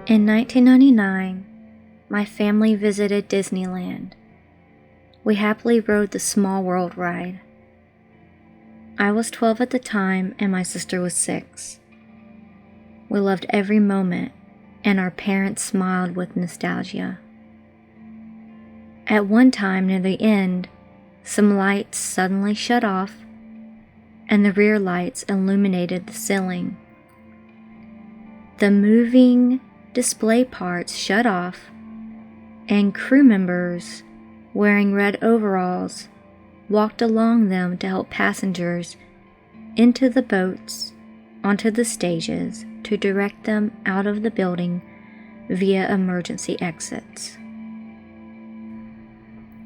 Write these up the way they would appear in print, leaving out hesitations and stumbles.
In 1999, my family visited Disneyland. We happily rode the Small World ride. I was 12 at the time and my sister was 6. We loved every moment and our parents smiled with nostalgia. At one time near the end, some lights suddenly shut off and the rear lights illuminated the ceiling. The moving display parts shut off and crew members wearing red overalls walked along them to help passengers into the boats, onto the stages, to direct them out of the building via emergency exits.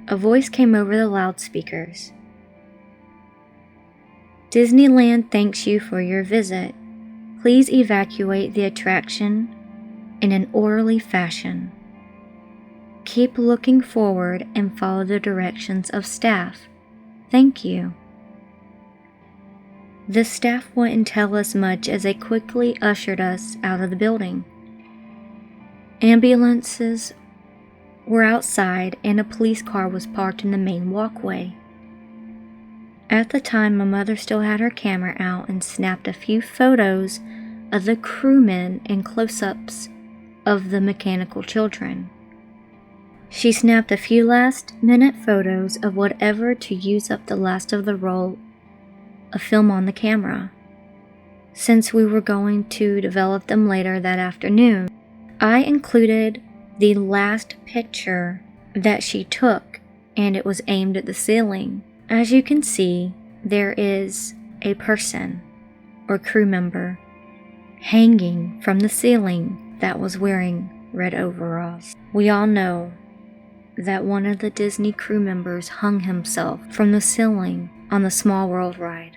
A voice came over the loudspeakers. Disneyland thanks you for your visit. Please evacuate the attraction in an orderly fashion. Keep looking forward and follow the directions of staff. Thank you. The staff wouldn't tell us much as they quickly ushered us out of the building. Ambulances were outside and a police car was parked in the main walkway. At the time, my mother still had her camera out and snapped a few photos of the crewmen and close-ups of the mechanical children. She snapped a few last-minute photos of whatever to use up the last of the roll of film on the camera. Since we were going to develop them later that afternoon, I included the last picture that she took, and it was aimed at the ceiling. As you can see, there is a person or crew member hanging from the ceiling that was wearing red overalls. We all know that one of the Disney crew members hung himself from the ceiling on the Small World ride.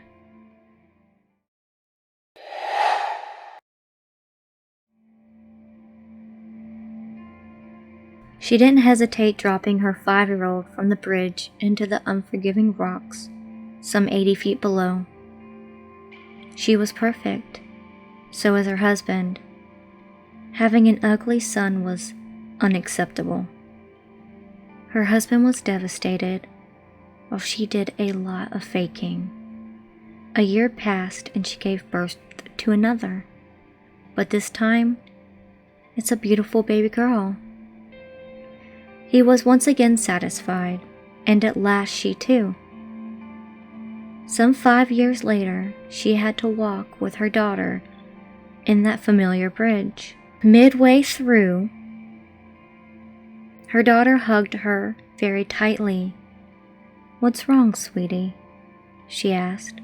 She didn't hesitate dropping her 5-year-old from the bridge into the unforgiving rocks some 80 feet below. She was perfect. So was her husband. Having an ugly son was unacceptable. Her husband was devastated, while she did a lot of faking. A year passed and she gave birth to another, but this time, it's a beautiful baby girl. He was once again satisfied, and at last she too. Some 5 years later, she had to walk with her daughter in that familiar bridge. Midway through, her daughter hugged her very tightly. "What's wrong, sweetie?" she asked.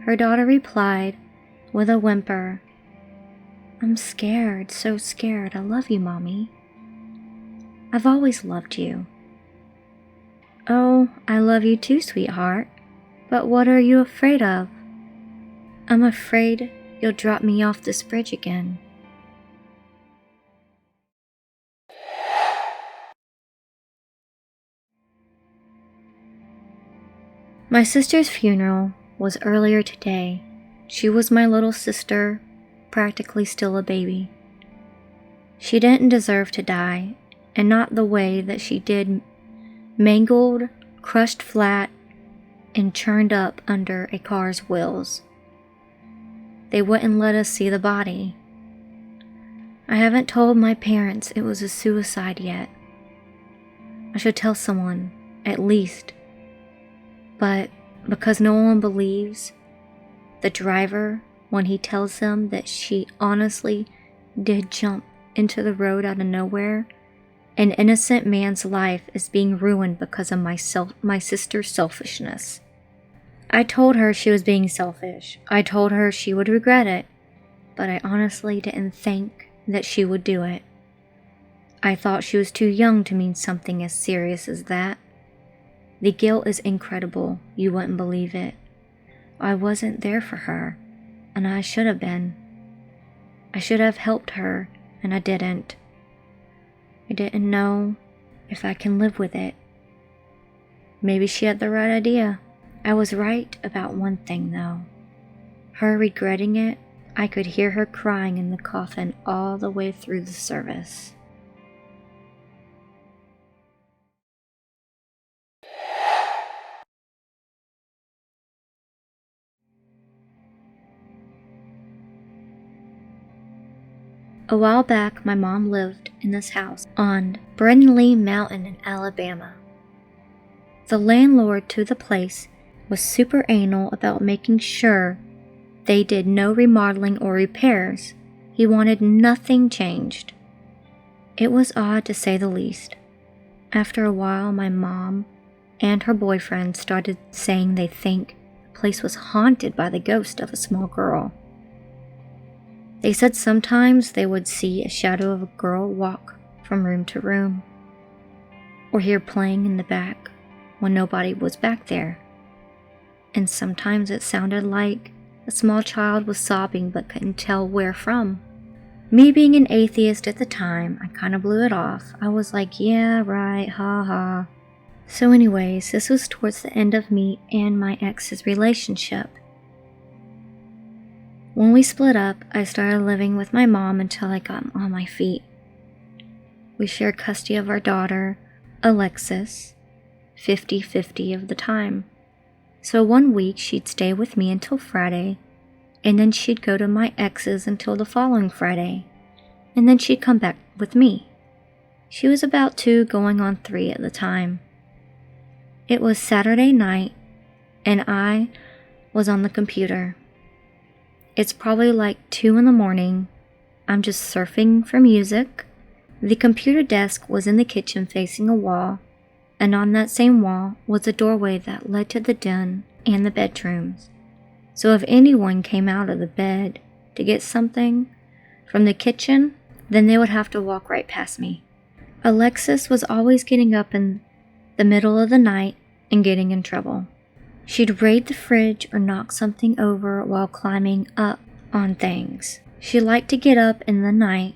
Her daughter replied with a whimper, "I'm scared, so scared. I love you, Mommy. I've always loved you." "Oh, I love you too, sweetheart. But what are you afraid of?" "I'm afraid you'll drop me off this bridge again." My sister's funeral was earlier today. She was my little sister, practically still a baby. She didn't deserve to die, and not the way that she did, mangled, crushed flat, and churned up under a car's wheels. They wouldn't let us see the body. I haven't told my parents it was a suicide yet. I should tell someone, at least. But because no one believes the driver when he tells them that she honestly did jump into the road out of nowhere, an innocent man's life is being ruined because of my sister's selfishness. I told her she was being selfish. I told her she would regret it, but I honestly didn't think that she would do it. I thought she was too young to mean something as serious as that. The guilt is incredible, you wouldn't believe it. I wasn't there for her, and I should have been. I should have helped her, and I didn't. I didn't know if I can live with it. Maybe she had the right idea. I was right about one thing though. Her regretting it I could hear her crying in the coffin all the way through the service. A while back, my mom lived in this house on Brindley Mountain in Alabama. The landlord to the place was super anal about making sure they did no remodeling or repairs. He wanted nothing changed. It was odd to say the least. After a while, my mom and her boyfriend started saying they think the place was haunted by the ghost of a small girl. They said sometimes they would see a shadow of a girl walk from room to room, or hear playing in the back when nobody was back there. And sometimes it sounded like a small child was sobbing but couldn't tell where from. Me being an atheist at the time, I kind of blew it off. I was like, yeah, right, ha ha. So anyways, this was towards the end of me and my ex's relationship. When we split up, I started living with my mom until I got on my feet. We shared custody of our daughter, Alexis, 50-50 of the time. So one week she'd stay with me until Friday, and then she'd go to my ex's until the following Friday, and then she'd come back with me. She was about 2 going on 3 at the time. It was Saturday night, and I was on the computer. It's probably like 2 in the morning. I'm just surfing for music. The computer desk was in the kitchen facing a wall, and on that same wall was a doorway that led to the den and the bedrooms. So if anyone came out of the bed to get something from the kitchen, then they would have to walk right past me. Alexis was always getting up in the middle of the night and getting in trouble. She'd raid the fridge or knock something over while climbing up on things. She liked to get up in the night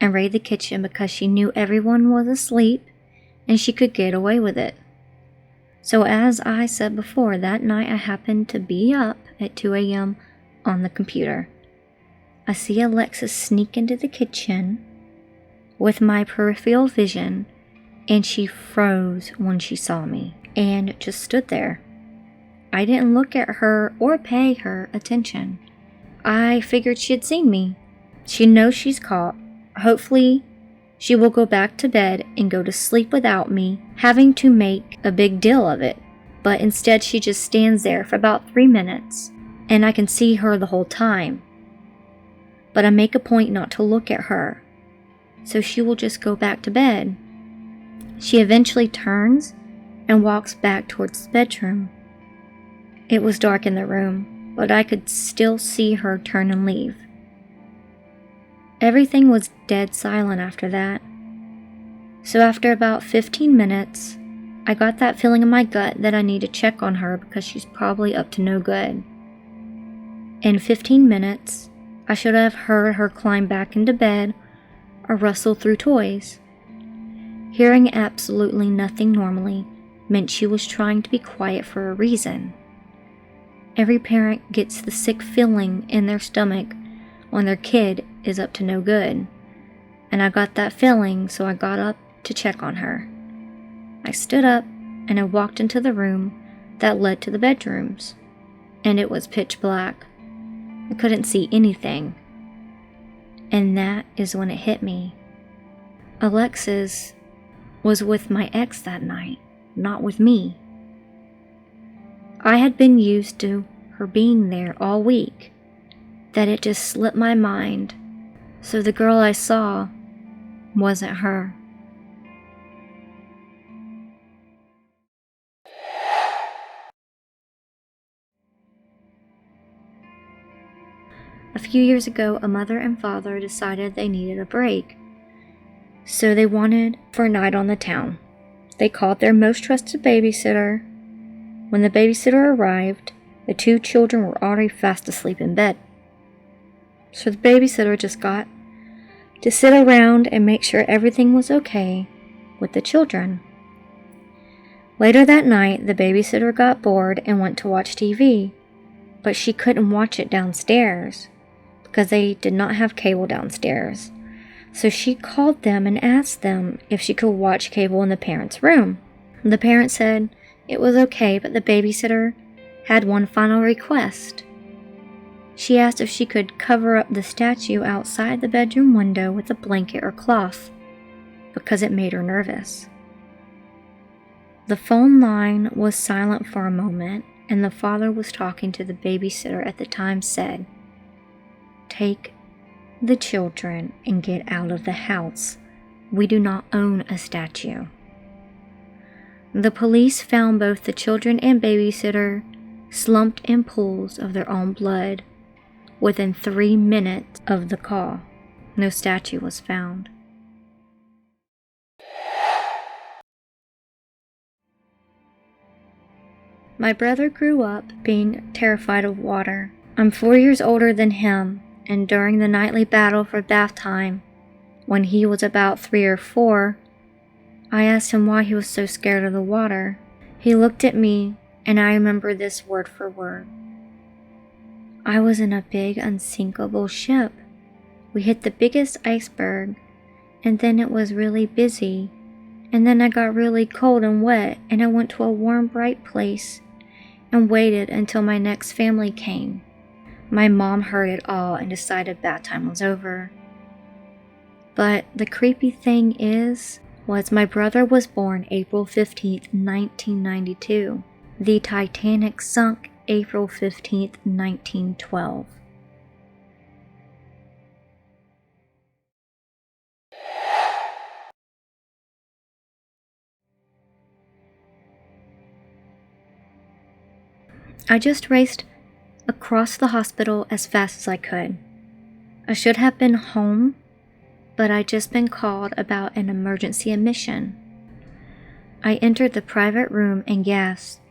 and raid the kitchen because she knew everyone was asleep and she could get away with it. So as I said before, that night I happened to be up at 2 a.m. on the computer. I see Alexis sneak into the kitchen with my peripheral vision, and she froze when she saw me and just stood there. I didn't look at her or pay her attention. I figured she had seen me. She knows she's caught. Hopefully, she will go back to bed and go to sleep without me having to make a big deal of it. But instead, she just stands there for about 3 minutes, and I can see her the whole time. But I make a point not to look at her, so she will just go back to bed. She eventually turns and walks back towards the bedroom. It was dark in the room, but I could still see her turn and leave. Everything was dead silent after that. So after about 15 minutes, I got that feeling in my gut that I need to check on her because she's probably up to no good. In 15 minutes, I should have heard her climb back into bed or rustle through toys. Hearing absolutely nothing normally meant she was trying to be quiet for a reason. Every parent gets the sick feeling in their stomach when their kid is up to no good, and I got that feeling, so I got up to check on her. I stood up and I walked into the room that led to the bedrooms, and it was pitch black. I couldn't see anything, and that is when it hit me. Alexis was with my ex that night, not with me. I had been used to her being there all week, that it just slipped my mind, so the girl I saw wasn't her. A few years ago, a mother and father decided they needed a break, so they wanted for a night on the town. They called their most trusted babysitter. When the babysitter arrived, the 2 children were already fast asleep in bed. So the babysitter just got to sit around and make sure everything was okay with the children. Later that night, the babysitter got bored and went to watch TV, but she couldn't watch it downstairs because they did not have cable downstairs. So she called them and asked them if she could watch cable in the parents' room. The parents said it was okay, but the babysitter had one final request. She asked if she could cover up the statue outside the bedroom window with a blanket or cloth, because it made her nervous. The phone line was silent for a moment, and the father was talking to the babysitter at the time said, "Take the children and get out of the house. We do not own a statue." The police found both the children and babysitter slumped in pools of their own blood within 3 minutes of the call. No statue was found. My brother grew up being terrified of water. I'm 4 years older than him, and during the nightly battle for bath time, when he was about 3 or 4, I asked him why he was so scared of the water. He looked at me, and I remember this word for word. I was in a big unsinkable ship. We hit the biggest iceberg, and then it was really busy, and then I got really cold and wet, and I went to a warm, bright place and waited until my next family came. My mom heard it all and decided bath time was over. But the creepy thing was my brother was born April 15th, 1992. The Titanic sunk April 15th, 1912. I just raced across the hospital as fast as I could. I should have been home, but I'd just been called about an emergency admission. I entered the private room and gasped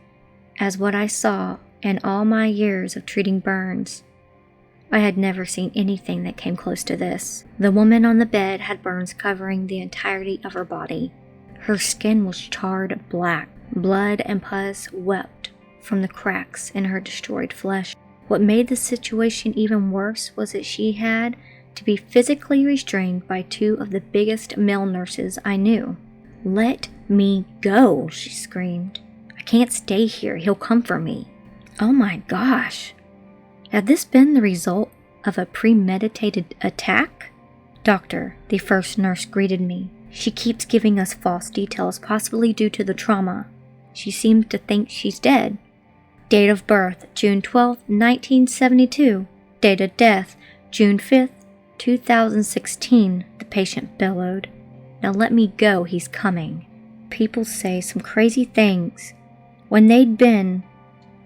as what I saw in all my years of treating burns. I had never seen anything that came close to this. The woman on the bed had burns covering the entirety of her body. Her skin was charred black. Blood and pus wept from the cracks in her destroyed flesh. What made the situation even worse was that she had to be physically restrained by 2 of the biggest male nurses I knew. "Let me go," she screamed. "I can't stay here. He'll come for me." Oh my gosh. Had this been the result of a premeditated attack? "Doctor," the first nurse greeted me. "She keeps giving us false details, possibly due to the trauma. She seems to think she's dead." Date of birth, June 12, 1972. Date of death, June 5th, 2016, the patient bellowed. "Now let me go, he's coming." People say some crazy things when they'd been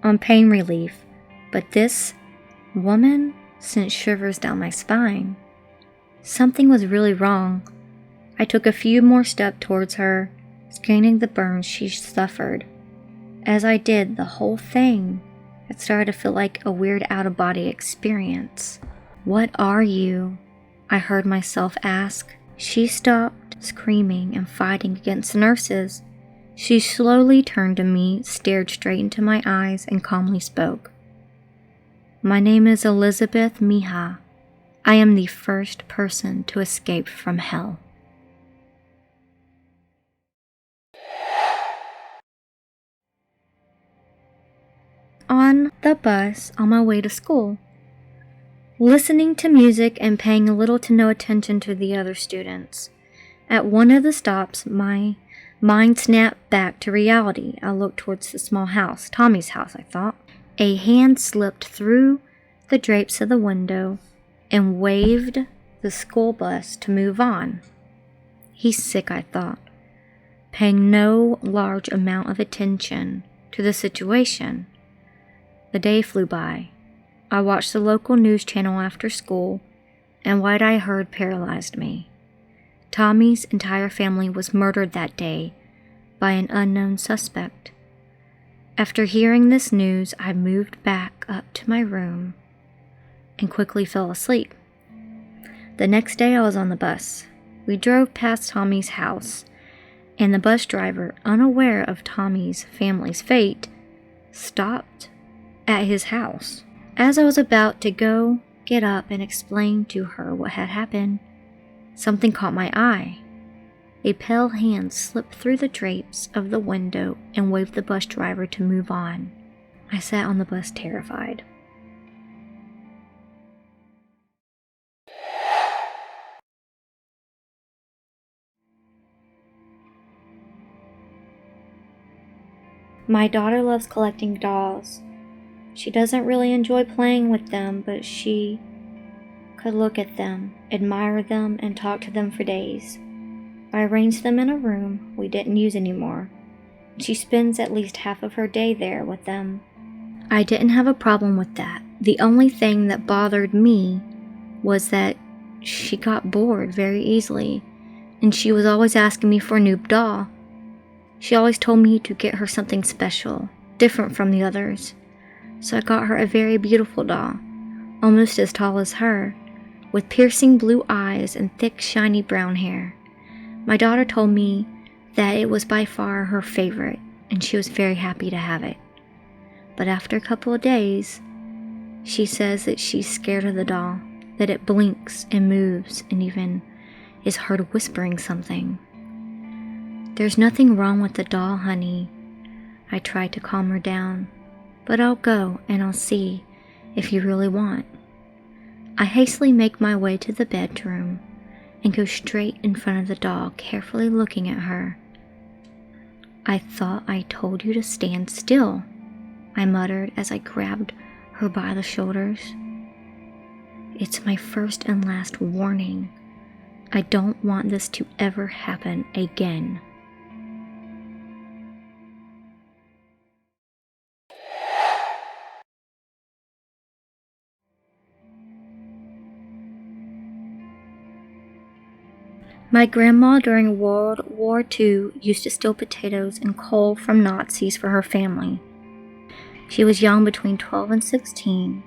on pain relief, but this woman sent shivers down my spine. Something was really wrong. I took a few more steps towards her, scanning the burns she suffered. As I did, the whole thing had started to feel like a weird out-of-body experience. "What are you?" I heard myself ask. She stopped screaming and fighting against the nurses. She slowly turned to me, stared straight into my eyes, and calmly spoke. "My name is Elizabeth Mija. I am the first person to escape from hell." On the bus on my way to school, listening to music and paying little to no attention to the other students. At one of the stops, my mind snapped back to reality. I looked towards the small house, Tommy's house, I thought. A hand slipped through the drapes of the window and waved the school bus to move on. He's sick, I thought, paying no large amount of attention to the situation. The day flew by. I watched the local news channel after school, and what I heard paralyzed me. Tommy's entire family was murdered that day by an unknown suspect. After hearing this news, I moved back up to my room and quickly fell asleep. The next day I was on the bus. We drove past Tommy's house, and the bus driver, unaware of Tommy's family's fate, stopped at his house. As I was about to go get up and explain to her what had happened, something caught my eye. A pale hand slipped through the drapes of the window and waved the bus driver to move on. I sat on the bus terrified. My daughter loves collecting dolls. She doesn't really enjoy playing with them, but she could look at them, admire them, and talk to them for days. I arranged them in a room we didn't use anymore. She spends at least half of her day there with them. I didn't have a problem with that. The only thing that bothered me was that she got bored very easily, and she was always asking me for a new doll. She always told me to get her something special, different from the others. So I got her a very beautiful doll, almost as tall as her, with piercing blue eyes and thick, shiny brown hair. My daughter told me that it was by far her favorite, and she was very happy to have it. But after a couple of days, she says that she's scared of the doll, that it blinks and moves and even is heard whispering something. There's nothing wrong with the doll, honey. I tried to calm her down, but I'll go and I'll see if you really want. I hastily make my way to the bedroom and go straight in front of the doll, carefully looking at her. I thought I told you to stand still, I muttered as I grabbed her by the shoulders. It's my first and last warning. I don't want this to ever happen again. My grandma during World War II used to steal potatoes and coal from Nazis for her family. She was young, between 12 and 16.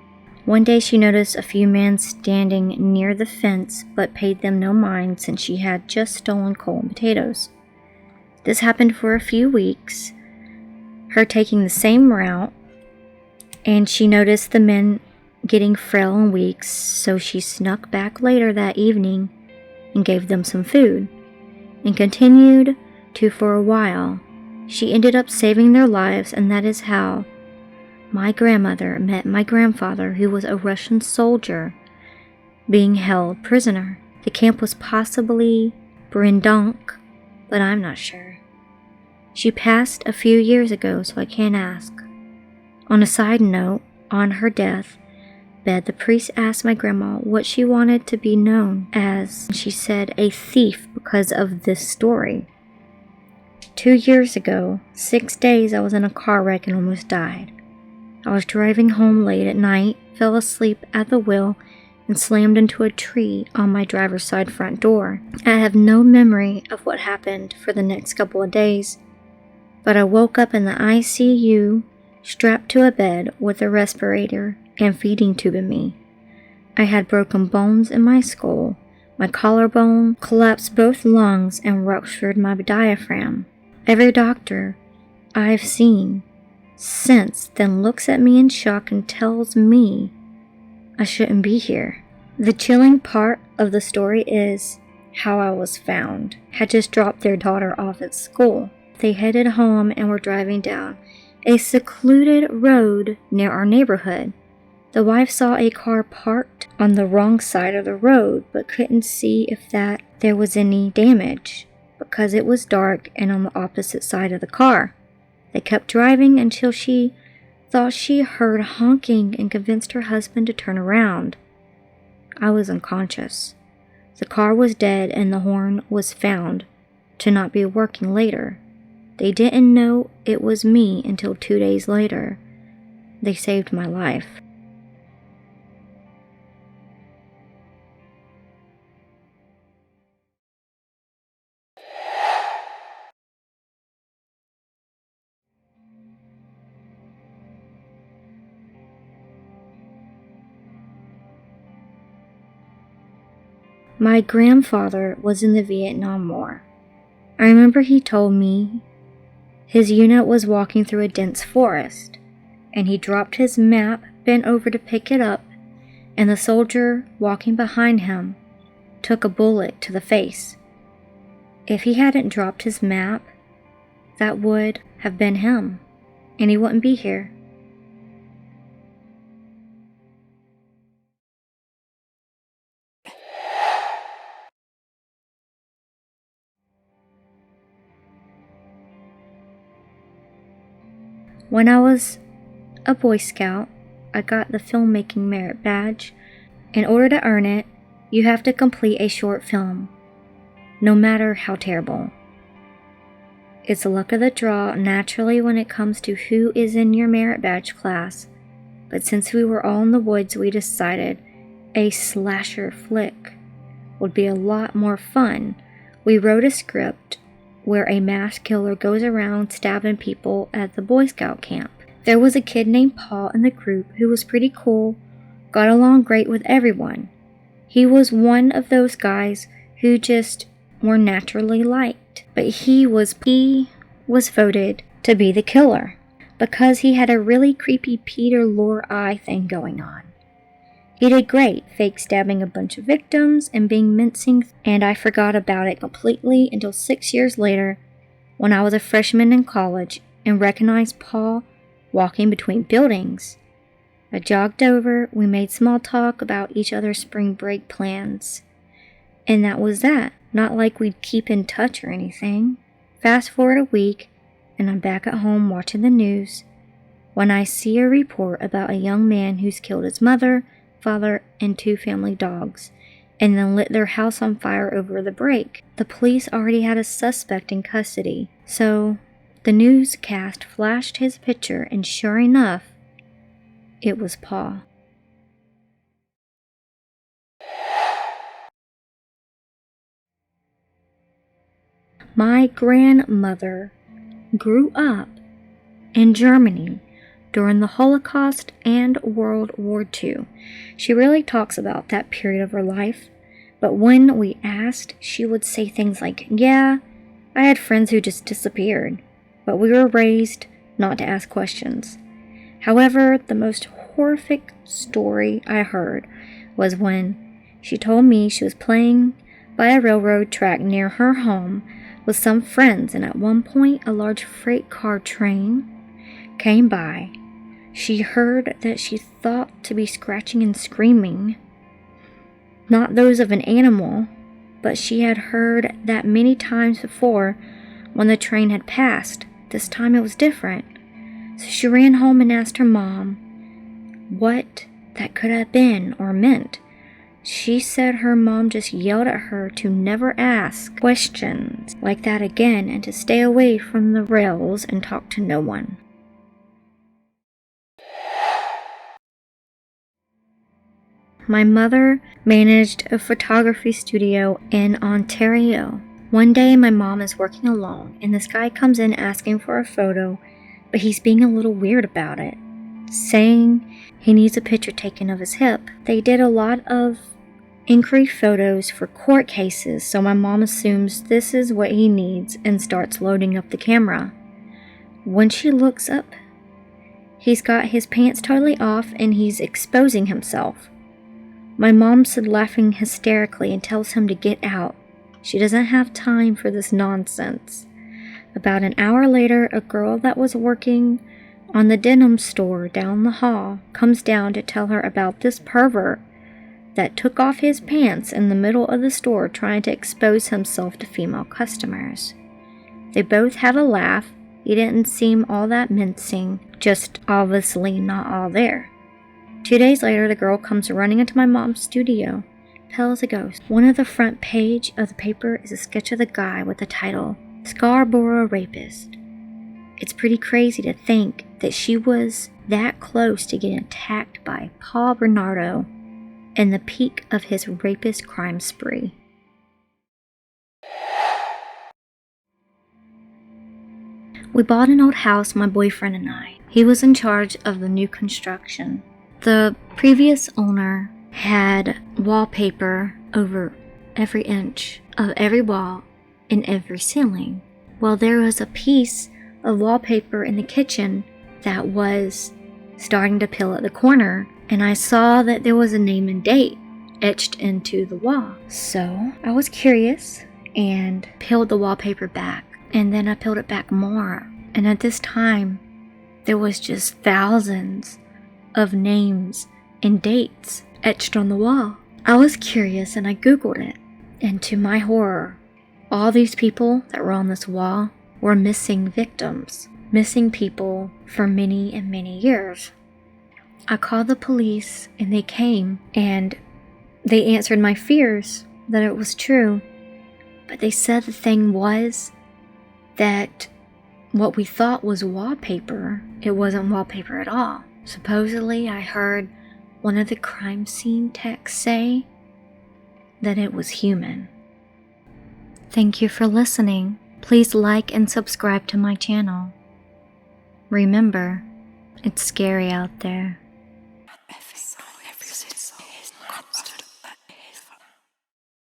One day she noticed a few men standing near the fence but paid them no mind since she had just stolen coal and potatoes. This happened for a few weeks, her taking the same route, and she noticed the men getting frail and weak, so she snuck back later that evening and gave them some food, and continued to for a while. She ended up saving their lives, and that is how my grandmother met my grandfather, who was a Russian soldier being held prisoner. The camp was possibly Brindonk, but I'm not sure. She passed a few years ago, so I can't ask. On a side note, on her death bed, the priest asked my grandma what she wanted to be known as. She said a thief because of this story. 2 years ago, 6 days, I was in a car wreck and almost died. I was driving home late at night, fell asleep at the wheel, and slammed into a tree on my driver's side front door. I have no memory of what happened for the next couple of days, but I woke up in the ICU, strapped to a bed with a respirator and feeding tube in me. I had broken bones in my skull, my collarbone, collapsed both lungs, and ruptured my diaphragm. Every doctor I've seen since then looks at me in shock and tells me I shouldn't be here. The chilling part of the story is how I was found. Had just dropped their daughter off at school. They headed home and were driving down a secluded road near our neighborhood. The wife saw a car parked on the wrong side of the road, but couldn't see if there was any damage because it was dark and on the opposite side of the car. They kept driving until she thought she heard honking and convinced her husband to turn around. I was unconscious. The car was dead and the horn was found to not be working later. They didn't know it was me until 2 days later. They saved my life. My grandfather was in the Vietnam War. I remember he told me his unit was walking through a dense forest, and he dropped his map, bent over to pick it up, and the soldier walking behind him took a bullet to the face. If he hadn't dropped his map, that would have been him, and he wouldn't be here. When I was a Boy Scout, I got the filmmaking merit badge. In order to earn it, you have to complete a short film, no matter how terrible. It's the luck of the draw naturally when it comes to who is in your merit badge class, but since we were all in the woods, we decided a slasher flick would be a lot more fun. We wrote a script where a mass killer goes around stabbing people at the Boy Scout camp. There was a kid named Paul in the group who was pretty cool, got along great with everyone. He was one of those guys who just were naturally liked, but he was voted to be the killer because he had a really creepy Peter Lorre eye thing going on. He did great, fake stabbing a bunch of victims and being mincing, and I forgot about it completely until 6 years later when I was a freshman in college and recognized Paul walking between buildings. I jogged over, we made small talk about each other's spring break plans, and that was that. Not like we'd keep in touch or anything. Fast forward a week, and I'm back at home watching the news when I see a report about a young man who's killed his mother, father, and 2 family dogs, and then lit their house on fire over the break. The police already had a suspect in custody, so the newscast flashed his picture, and sure enough, it was Paul. My grandmother grew up in Germany during the Holocaust and World War II. She really talks about that period of her life, but when we asked, she would say things like, "Yeah, I had friends who just disappeared, but we were raised not to ask questions." However, the most horrific story I heard was when she told me she was playing by a railroad track near her home with some friends, and at one point a large freight car train came by. She heard that she thought to be scratching and screaming, not those of an animal, but she had heard that many times before when the train had passed. This time it was different. So she ran home and asked her mom what that could have been or meant. She said her mom just yelled at her to never ask questions like that again and to stay away from the rails and talk to no one. My mother managed a photography studio in Ontario. One day my mom is working alone and this guy comes in asking for a photo, but he's being a little weird about it, saying he needs a picture taken of his hip. They did a lot of inquiry photos for court cases, so my mom assumes this is what he needs and starts loading up the camera. When she looks up, he's got his pants totally off and he's exposing himself. My mom said laughing hysterically and tells him to get out. She doesn't have time for this nonsense. About an hour later, a girl that was working on the denim store down the hall comes down to tell her about this pervert that took off his pants in the middle of the store trying to expose himself to female customers. They both had a laugh. He didn't seem all that mincing, just obviously not all there. 2 days later, the girl comes running into my mom's studio, pale as a ghost. One of the front page of the paper is a sketch of the guy with the title, Scarborough Rapist. It's pretty crazy to think that she was that close to getting attacked by Paul Bernardo in the peak of his rapist crime spree. We bought an old house, my boyfriend and I. He was in charge of the new construction. The previous owner had wallpaper over every inch of every wall and every ceiling. Well, there was a piece of wallpaper in the kitchen that was starting to peel at the corner, and I saw that there was a name and date etched into the wall. So I was curious and peeled the wallpaper back, and then I peeled it back more. And at this time, there was just thousands of names and dates etched on the wall. I was curious and I Googled it. And to my horror, all these people that were on this wall were missing victims, missing people for many and many years. I called the police and they came and they answered my fears that it was true. But they said the thing was that what we thought was wallpaper, it wasn't wallpaper at all. Supposedly, I heard one of the crime scene techs say that it was human. Thank you for listening. Please like and subscribe to my channel. Remember, it's scary out there.